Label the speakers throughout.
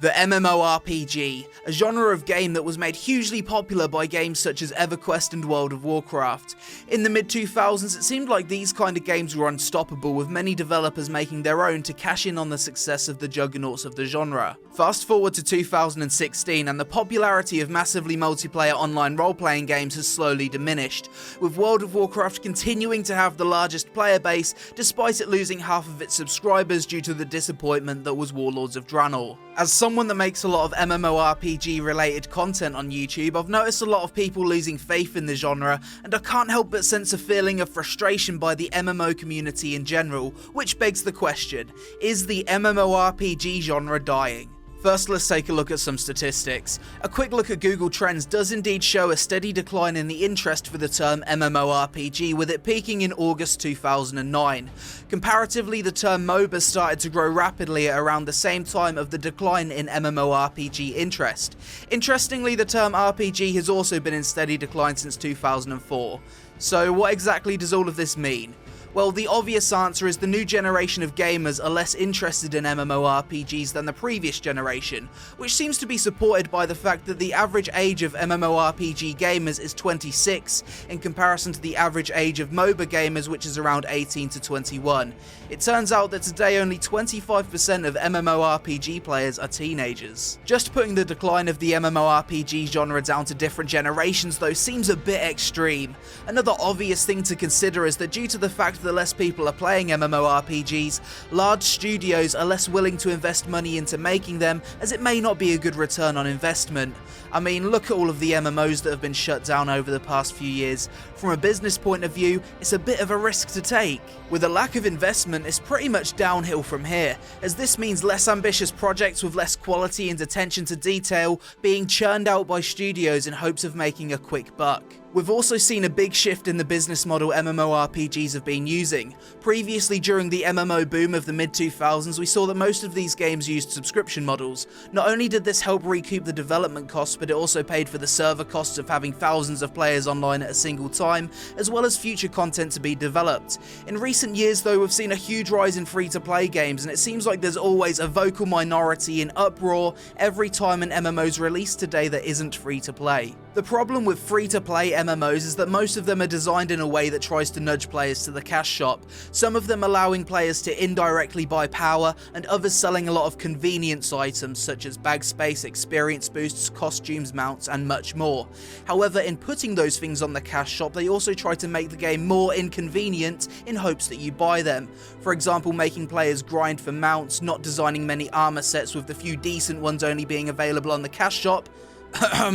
Speaker 1: The MMORPG, a genre of game that was made hugely popular by games such as EverQuest and World of Warcraft. In the mid-2000s, it seemed like these kind of games were unstoppable, with many developers making their own to cash in on the success of the juggernauts of the genre. Fast forward to 2016, and the popularity of massively multiplayer online role-playing games has slowly diminished, with World of Warcraft continuing to have the largest player base, despite it losing half of its subscribers due to the disappointment that was Warlords of Draenor. As someone that makes a lot of MMORPG related content on YouTube, I've noticed a lot of people losing faith in the genre, and I can't help but sense a feeling of frustration by the MMO community in general, which begs the question, is the MMORPG genre dying? First, let's take a look at some statistics. A quick look at Google Trends does indeed show a steady decline in the interest for the term MMORPG, with it peaking in August 2009. Comparatively, the term MOBA started to grow rapidly at around the same time of the decline in MMORPG interest. Interestingly, the term RPG has also been in steady decline since 2004. So what exactly does all of this mean? Well, the obvious answer is the new generation of gamers are less interested in MMORPGs than the previous generation, which seems to be supported by the fact that the average age of MMORPG gamers is 26, in comparison to the average age of MOBA gamers, which is around 18 to 21. It turns out that today only 25% of MMORPG players are teenagers. Just putting the decline of the MMORPG genre down to different generations though seems a bit extreme. Another obvious thing to consider is that due to the fact that less people are playing MMORPGs, large studios are less willing to invest money into making them, as it may not be a good return on investment. I mean, look at all of the MMOs that have been shut down over the past few years. From a business point of view, it's a bit of a risk to take. With a lack of investment, it's pretty much downhill from here, as this means less ambitious projects with less quality and attention to detail being churned out by studios in hopes of making a quick buck. We've also seen a big shift in the business model MMORPGs have been using. Previously, during the MMO boom of the mid-2000s, we saw that most of these games used subscription models. Not only did this help recoup the development costs, but it also paid for the server costs of having thousands of players online at a single time, as well as future content to be developed. In recent years though, we've seen a huge rise in free-to-play games, and it seems like there's always a vocal minority in uproar every time an MMO's released today that isn't free-to-play. The problem with free-to-play MMOs is that most of them are designed in a way that tries to nudge players to the cash shop, some of them allowing players to indirectly buy power, and others selling a lot of convenience items such as bag space, experience boosts, costumes, mounts, and much more. However, in putting those things on the cash shop, they also try to make the game more inconvenient in hopes that you buy them. For example, making players grind for mounts, not designing many armor sets with the few decent ones only being available on the cash shop,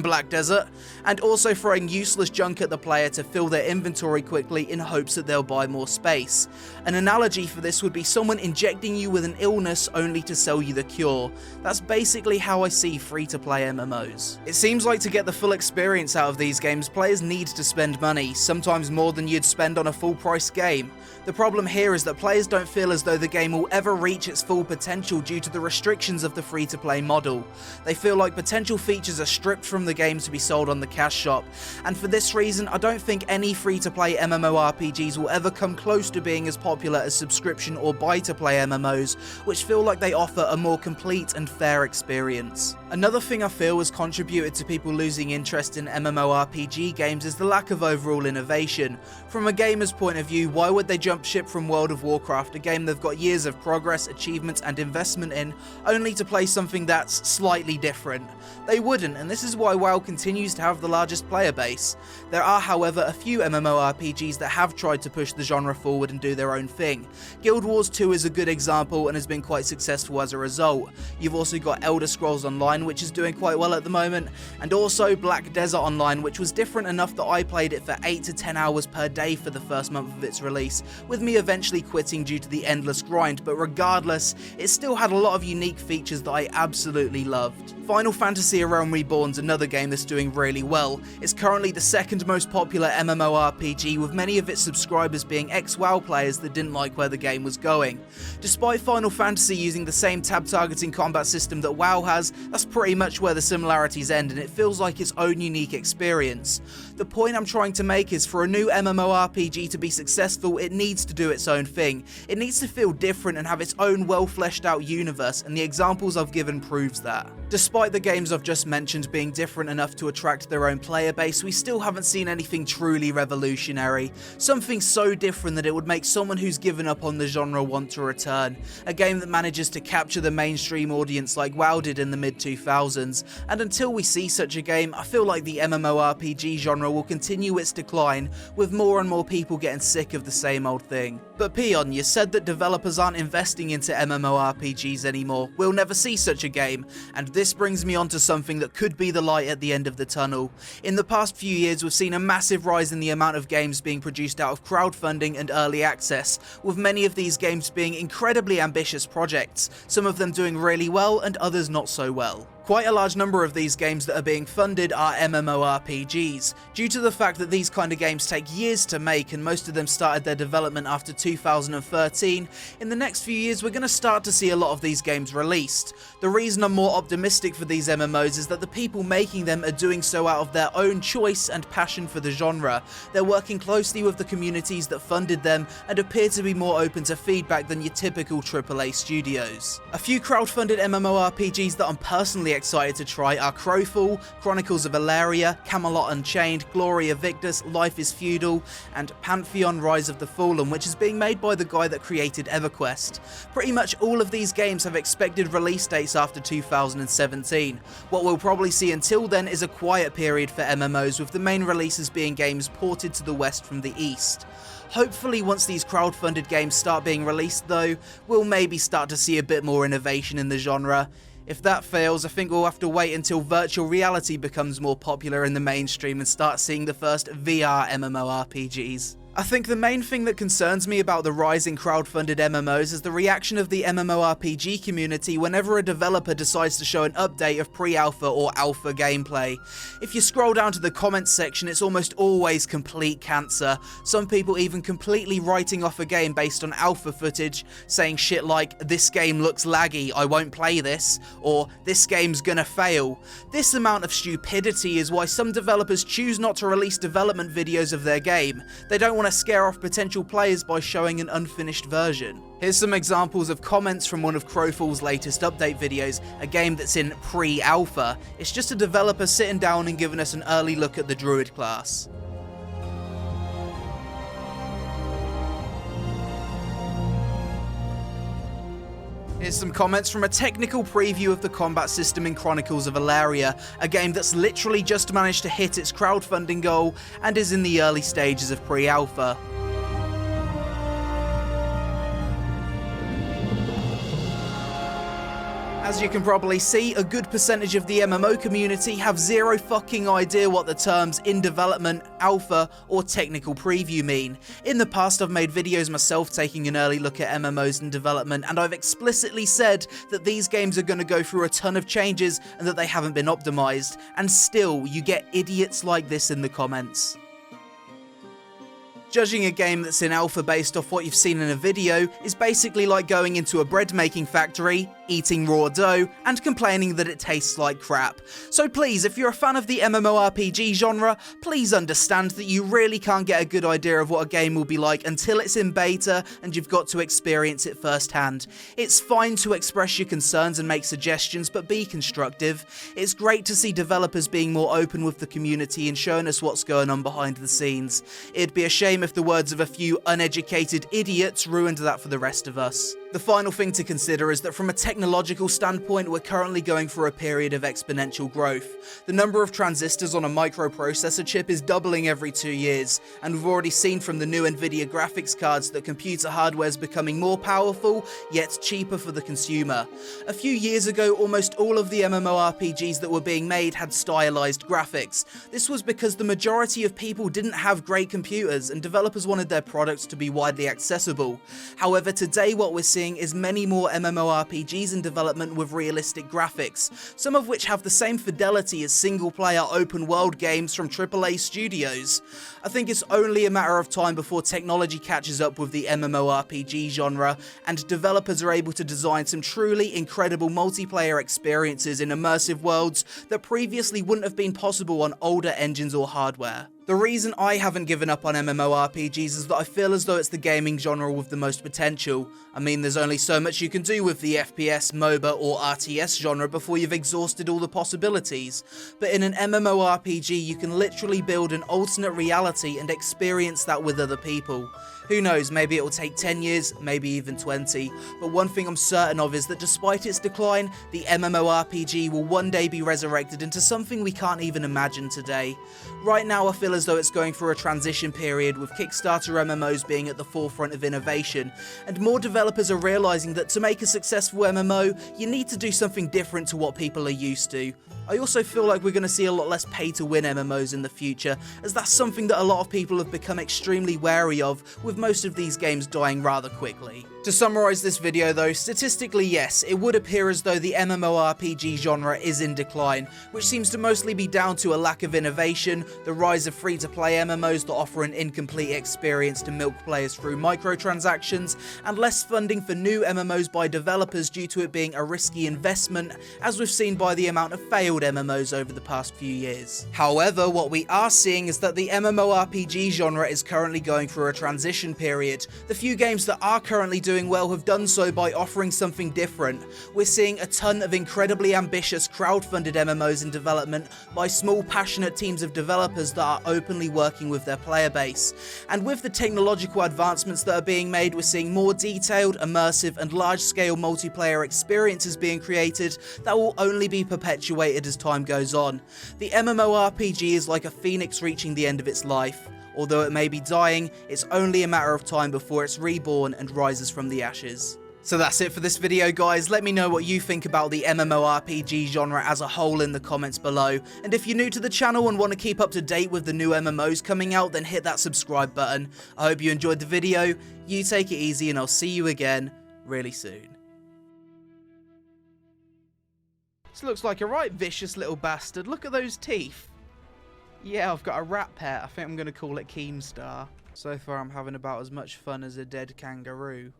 Speaker 1: Black Desert, and also throwing useless junk at the player to fill their inventory quickly in hopes that they'll buy more space. An analogy for this would be someone injecting you with an illness only to sell you the cure. That's basically how I see free-to-play MMOs. It seems like to get the full experience out of these games, players need to spend money, sometimes more than you'd spend on a full-price game. The problem here is that players don't feel as though the game will ever reach its full potential due to the restrictions of the free-to-play model. They feel like potential features are stripped from the game to be sold on the cash shop, and for this reason I don't think any free-to-play MMORPGs will ever come close to being as popular as subscription or buy-to-play MMOs, which feel like they offer a more complete and fair experience. Another thing I feel has contributed to people losing interest in MMORPG games is the lack of overall innovation. From a gamer's point of view, why would they jump ship from World of Warcraft, a game they've got years of progress, achievements and investment in, only to play something that's slightly different? They wouldn't, and this is why WoW continues to have the largest player base. There are, however, a few MMORPGs that have tried to push the genre forward and do their own thing. Guild Wars 2 is a good example and has been quite successful as a result. You've also got Elder Scrolls Online, which is doing quite well at the moment, and also Black Desert Online, which was different enough that I played it for 8 to 10 hours per day for the first month of its release, with me eventually quitting due to the endless grind, but regardless, it still had a lot of unique features that I absolutely loved. Final Fantasy A Realm Reborn's another game that's doing really well. It's currently the second most popular MMORPG, with many of its subscribers being ex-WoW players that didn't like where the game was going. Despite Final Fantasy using the same tab targeting combat system that WoW has, that's pretty much where the similarities end, and it feels like its own unique experience. The point I'm trying to make is, for a new MMORPG to be successful, it needs to do its own thing. It needs to feel different and have its own well fleshed out universe, and the examples I've given proves that. Despite the games I've just mentioned being different enough to attract their own player base, we still haven't seen anything truly revolutionary. Something so different that it would make someone who's given up on the genre want to return. A game that manages to capture the mainstream audience like WoW did in the mid-2000s. And until we see such a game, I feel like the MMORPG genre will continue its decline, with more and more people getting sick of the same old thing. But Peon, you said that developers aren't investing into MMORPGs anymore. We'll never see such a game, and this brings me on to something that could be the light at the end of the tunnel. In the past few years, we've seen a massive rise in the amount of games being produced out of crowdfunding and early access, with many of these games being incredibly ambitious projects, some of them doing really well and others not so well. Quite a large number of these games that are being funded are MMORPGs, due to the fact that these kind of games take years to make and most of them started their development after 2013. In the next few years, we're going to start to see a lot of these games released. The reason I'm more optimistic for these MMOs is that the people making them are doing so out of their own choice and passion for the genre. They're working closely with the communities that funded them and appear to be more open to feedback than your typical AAA studios. A few crowdfunded MMORPGs that I'm personally excited to try are Crowfall, Chronicles of Elyria, Camelot Unchained, Gloria Victus, Life is Feudal, and Pantheon Rise of the Fallen, which is being made by the guy that created EverQuest. Pretty much all of these games have expected release dates after 2017. What we'll probably see until then is a quiet period for MMOs, with the main releases being games ported to the west from the east. Hopefully once these crowdfunded games start being released though, we'll maybe start to see a bit more innovation in the genre. If that fails, I think we'll have to wait until virtual reality becomes more popular in the mainstream and start seeing the first VR MMORPGs. I think the main thing that concerns me about the rising crowdfunded MMOs is the reaction of the MMORPG community whenever a developer decides to show an update of pre-alpha or alpha gameplay. If you scroll down to the comments section, it's almost always complete cancer. Some people even completely writing off a game based on alpha footage, saying shit like, "This game looks laggy, I won't play this," or "This game's gonna fail." This amount of stupidity is why some developers choose not to release development videos of their game. They don't want to scare off potential players by showing an unfinished version. Here's some examples of comments from one of Crowfall's latest update videos, a game that's in pre-alpha. It's just a developer sitting down and giving us an early look at the druid class. Here's some comments from a technical preview of the combat system in Chronicles of Elyria, a game that's literally just managed to hit its crowdfunding goal and is in the early stages of pre-alpha. As you can probably see, a good percentage of the MMO community have zero fucking idea what the terms in development, alpha, or technical preview mean. In the past, I've made videos myself taking an early look at MMOs in development, and I've explicitly said that these games are going to go through a ton of changes and that they haven't been optimized, and still, you get idiots like this in the comments. Judging a game that's in alpha based off what you've seen in a video is basically like going into a bread making factory, eating raw dough, and complaining that it tastes like crap. So please, if you're a fan of the MMORPG genre, please understand that you really can't get a good idea of what a game will be like until it's in beta and you've got to experience it firsthand. It's fine to express your concerns and make suggestions, but be constructive. It's great to see developers being more open with the community and showing us what's going on behind the scenes. It'd be a shame if the words of a few uneducated idiots ruined that for the rest of us. The final thing to consider is that from a technological standpoint, we're currently going through a period of exponential growth. The number of transistors on a microprocessor chip is doubling every 2 years, and we've already seen from the new Nvidia graphics cards that computer hardware is becoming more powerful, yet cheaper for the consumer. A few years ago, almost all of the MMORPGs that were being made had stylized graphics. This was because the majority of people didn't have great computers, and developers wanted their products to be widely accessible. However, today what we're seeing seeing is many more MMORPGs in development with realistic graphics, some of which have the same fidelity as single-player open-world games from AAA studios. I think it's only a matter of time before technology catches up with the MMORPG genre, and developers are able to design some truly incredible multiplayer experiences in immersive worlds that previously wouldn't have been possible on older engines or hardware. The reason I haven't given up on MMORPGs is that I feel as though it's the gaming genre with the most potential. I mean, there's only so much you can do with the FPS, MOBA or RTS genre before you've exhausted all the possibilities. But in an MMORPG you can literally build an alternate reality and experience that with other people. Who knows, maybe it will take 10 years, maybe even 20, but one thing I'm certain of is that despite its decline, the MMORPG will one day be resurrected into something we can't even imagine today. Right now I feel as though it's going through a transition period, with Kickstarter MMOs being at the forefront of innovation, and more developers are realising that to make a successful MMO, you need to do something different to what people are used to. I also feel like we're going to see a lot less pay-to-win MMOs in the future, as that's something that a lot of people have become extremely wary of, with most of these games dying rather quickly. To summarise this video though, statistically yes, it would appear as though the MMORPG genre is in decline, which seems to mostly be down to a lack of innovation, the rise of free-to-play MMOs that offer an incomplete experience to milk players through microtransactions, and less funding for new MMOs by developers due to it being a risky investment, as we've seen by the amount of failed MMOs over the past few years. However, what we are seeing is that the MMORPG genre is currently going through a transition period. The few games that are currently doing well have done so by offering something different. We're seeing a ton of incredibly ambitious crowdfunded MMOs in development by small passionate teams of developers that are openly working with their player base. And with the technological advancements that are being made, we're seeing more detailed, immersive and large-scale multiplayer experiences being created that will only be perpetuated as time goes on. The MMORPG is like a phoenix reaching the end of its life. Although it may be dying, it's only a matter of time before it's reborn and rises from the ashes. So that's it for this video guys. Let me know what you think about the MMORPG genre as a whole in the comments below. And if you're new to the channel and want to keep up to date with the new MMOs coming out, then hit that subscribe button. I hope you enjoyed the video, you take it easy, and I'll see you again really soon. This looks like a right vicious little bastard. Look at those teeth. Yeah, I've got a rat pet. I think I'm going to call it Keemstar. So far I'm having about as much fun as a dead kangaroo.